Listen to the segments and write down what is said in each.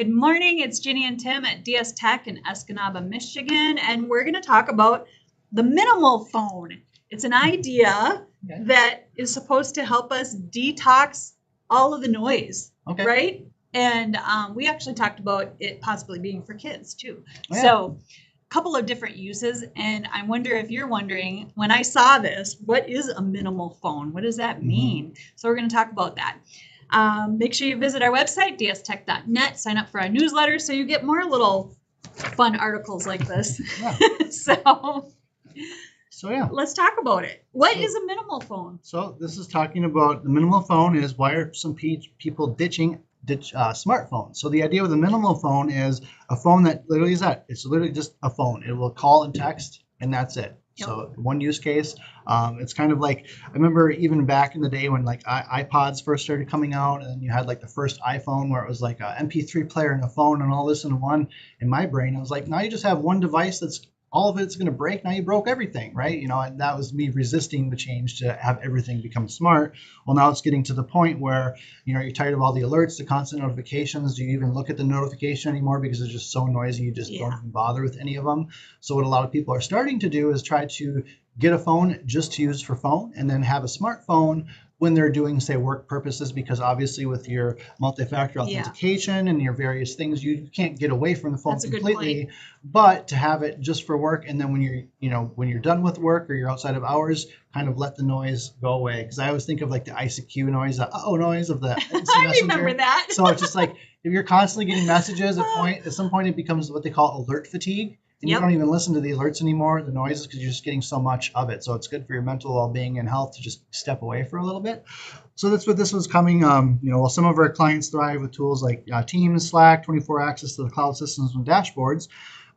Good morning, it's Ginny and Tim at DS Tech in Escanaba, Michigan, and we're going to talk about the minimal phone. It's an idea that is supposed to help us detox all of the noise, right? And we actually talked about it possibly being for kids too. Oh, yeah. So a couple of different uses, and I wonder if you're wondering, when I saw this, what is a minimal phone? What does that mean? So we're going to talk about that. Make sure you visit our website, dstech.net, sign up for our newsletter so you get more little fun articles like this. Yeah. So yeah, let's talk about it. What is a minimal phone? So this is talking about the minimal phone is why are some people ditch smartphones. So the idea with a minimal phone is a phone that literally is that. It's literally just a phone. It will call and text, and that's it. Yep. So one use case, it's kind of like, I remember even back in the day when like iPods first started coming out, and you had like the first iPhone where it was like a MP3 player and a phone and all this in one. In my brain, I was like, now you just have one device that's all of it's going to break. Now you broke everything, right? You know, and that was me resisting the change to have everything become smart. Well, now it's getting to the point where, you know, you're tired of all the alerts, the constant notifications. Do you even look at the notification anymore because it's just so noisy? You just don't even bother with any of them. So what a lot of people are starting to do is try to get a phone just to use for phone, and then have a smartphone when they're doing, say, work purposes, because obviously with your multi-factor authentication and your various things, you can't get away from the phone completely. But to have it just for work, and then when you're done with work or you're outside of hours, kind of let the noise go away. Because I always think of like the ICQ noise, the noise of the I remember that. So it's just like if you're constantly getting messages, at some point it becomes what they call alert fatigue. And you don't even listen to the alerts anymore, the noises, because you're just getting so much of it. So it's good for your mental well-being and health to just step away for a little bit. So that's what this was coming. Well, some of our clients thrive with tools like Teams, Slack, 24 access to the cloud systems and dashboards.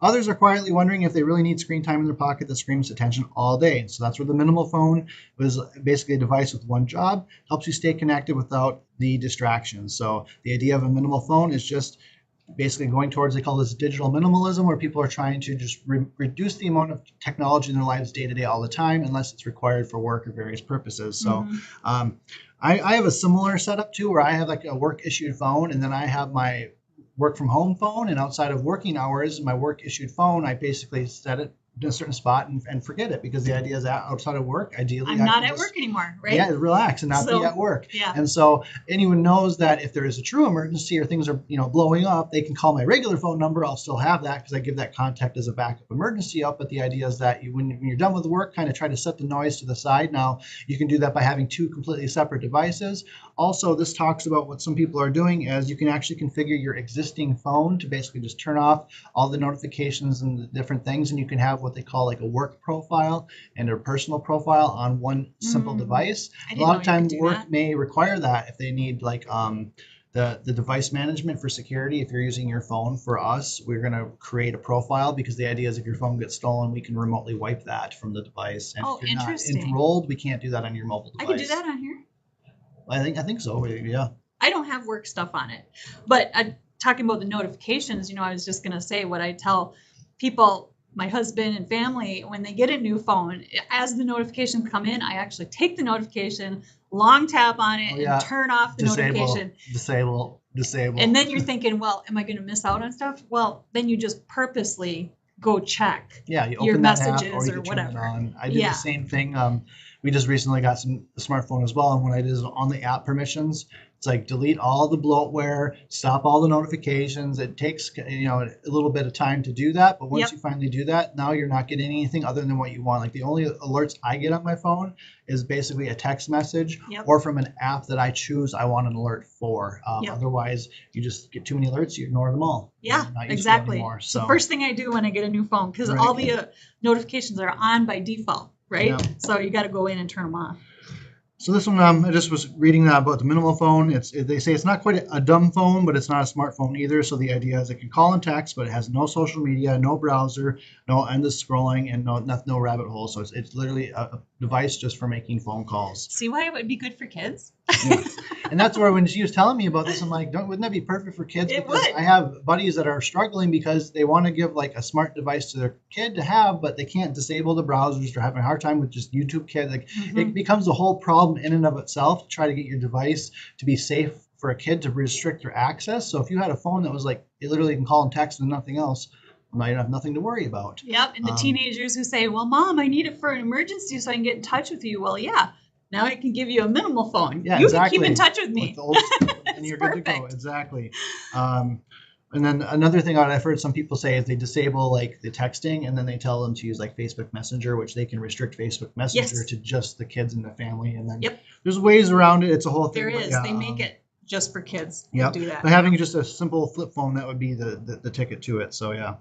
Others are quietly wondering if they really need screen time in their pocket that screams attention all day. And so that's where the minimal phone was basically a device with one job, helps you stay connected without the distractions. So the idea of a minimal phone is just basically going towards, they call this digital minimalism, where people are trying to just reduce the amount of technology in their lives day to day all the time, unless it's required for work or various purposes. So I have a similar setup too, where I have like a work issued phone, and then I have my work from home phone, and outside of working hours, my work issued phone, I basically set it in a certain spot and forget it, because the idea is that outside of work, ideally I'm not at work anymore, right? Yeah, relax and not be at work. Yeah. And so anyone knows that if there is a true emergency or things are blowing up, they can call my regular phone number. I'll still have that because I give that contact as a backup emergency up. But the idea is that when you're done with work, kind of try to set the noise to the side. Now you can do that by having two completely separate devices. Also, this talks about what some people are doing is you can actually configure your existing phone to basically just turn off all the notifications and the different things, and you can have what they call like a work profile and a personal profile on one simple device. A lot of times work may require that if they need like the device management for security. If you're using your phone, for us, we're going to create a profile, because the idea is if your phone gets stolen, we can remotely wipe that from the device. And if you're not enrolled, we can't do that on your mobile device. I can do that on here? I think so, yeah. I don't have work stuff on it. But talking about the notifications, I was just going to say what I tell people, my husband and family, when they get a new phone, as the notifications come in, I actually take the notification, long tap on it, and turn off the notification. Disable. And then you're thinking, well, am I going to miss out on stuff? Well, then you just purposely go check your messages or whatever. I did the same thing. We just recently got a smartphone as well, and what I did is on the app permissions, it's like delete all the bloatware, stop all the notifications. It takes a little bit of time to do that, but once you finally do that, now you're not getting anything other than what you want. Like the only alerts I get on my phone is basically a text message or from an app that I choose I want an alert for. Otherwise, you just get too many alerts, you ignore them all. Yeah, exactly. It's the first thing I do when I get a new phone, because all the notifications are on by default. Right? Yeah. So you got to go in and turn them off. So this one, I just was reading about the minimal phone. They say it's not quite a dumb phone, but it's not a smartphone either. So the idea is it can call and text, but it has no social media, no browser, no endless scrolling, and no rabbit hole. So it's literally a device just for making phone calls. See why it would be good for kids? Yeah. And that's where when she was telling me about this, I'm like, wouldn't that be perfect for kids? It would. I have buddies that are struggling because they want to give like a smart device to their kid to have, but they can't disable the browsers. They're having a hard time with just YouTube Kids. Like it becomes a whole problem in and of itself to try to get your device to be safe for a kid to restrict their access. So if you had a phone that was like, it literally can call and text and nothing else, well, now you have nothing to worry about. Yep. And the teenagers who say, well, Mom, I need it for an emergency so I can get in touch with you. Well, yeah. Now I can give you a minimal phone. Yeah, you exactly. can keep in touch with me. And you're good to go. Exactly. And then another thing I've heard some people say is they disable like the texting, and then they tell them to use like Facebook Messenger, which they can restrict Facebook Messenger to just the kids in the family. And then there's ways around it. It's a whole thing. There is. They make it just for kids. Yeah. Do that. But having just a simple flip phone, that would be the ticket to it. So yeah.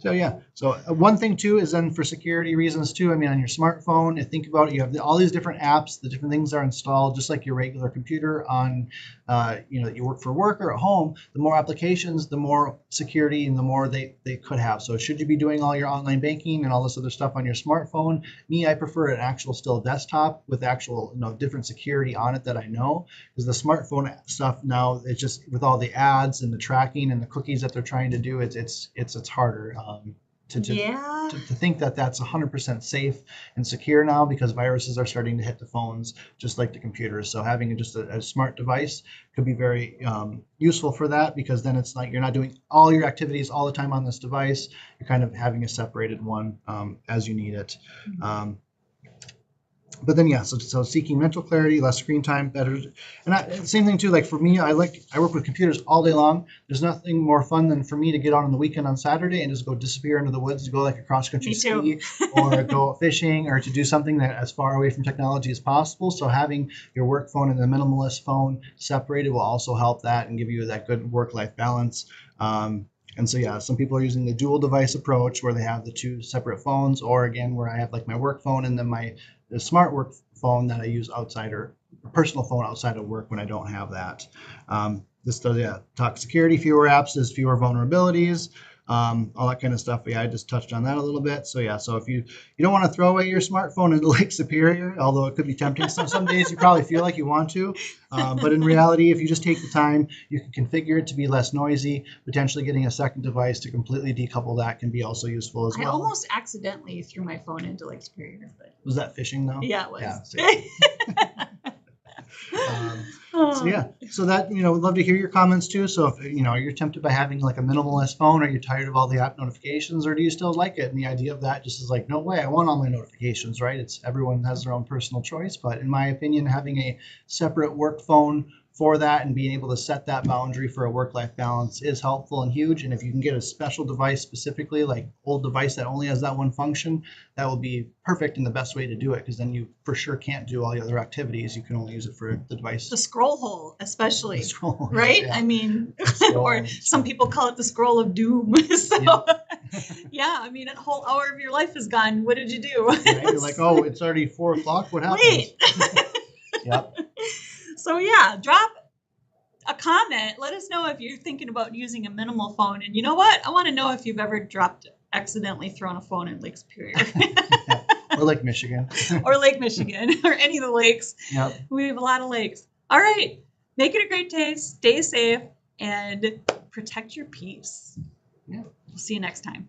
Yeah. So one thing too is then for security reasons too. I mean, on your smartphone, think about it, you have all these different apps, the different things are installed, just like your regular computer on, that you work for work or at home. The more applications, the more security and the more they could have. So should you be doing all your online banking and all this other stuff on your smartphone? I prefer an actual still desktop with actual different security on it that I know, because the smartphone stuff now, it's just with all the ads and the tracking and the cookies that they're trying to do, it's harder. To think that that's 100% safe and secure now, because viruses are starting to hit the phones just like the computers. So having just a smart device could be very useful for that, because then it's like you're not doing all your activities all the time on this device. You're kind of having a separated one as you need it. But then, so seeking mental clarity, less screen time, better. And same thing too, like for me, I work with computers all day long. There's nothing more fun than for me to get on the weekend on Saturday and just go disappear into the woods, to go like a cross-country ski or go fishing, or to do something that as far away from technology as possible. So having your work phone and the minimalist phone separated will also help that and give you that good work-life balance. And so, some people are using the dual device approach, where they have the two separate phones, or again, where I have like my work phone and then the smart work phone that I use outside, or a personal phone outside of work when I don't have that. This does, talk security, fewer apps is fewer vulnerabilities, all that kind of stuff. But I just touched on that a little bit. So so if you don't want to throw away your smartphone into Lake Superior, although it could be tempting. Some days you probably feel like you want to, but in reality, if you just take the time, you can configure it to be less noisy. Potentially getting a second device to completely decouple that can be also useful as well. I almost accidentally threw my phone into Lake Superior. But... Was that fishing though? Yeah, it was. So that, we'd love to hear your comments too. So if you're tempted by having like a minimalist phone, are you tired of all the app notifications, or do you still like it? And the idea of that just is like, no way, I want all my notifications, right? Everyone has their own personal choice, but in my opinion, having a separate work phone for that and being able to set that boundary for a work-life balance is helpful and huge. And if you can get a special device, specifically like old device that only has that one function, that will be perfect and the best way to do it, because then you for sure can't do all the other activities. You can only use it for the device. The scroll hole, especially. The scroll, right? Yeah. I mean, or some people call it the scroll of doom. So, I mean, a whole hour of your life is gone. What did you do? You're like, oh, it's already 4 o'clock. What happened? Wait. Yep. So drop a comment. Let us know if you're thinking about using a minimal phone. And you know what? I want to know if you've ever accidentally thrown a phone in Lake Superior. Or Lake Michigan. Or Lake Michigan, or any of the lakes. Yep. We have a lot of lakes. All right. Make it a great day. Stay safe and protect your peace. Yeah. We'll see you next time.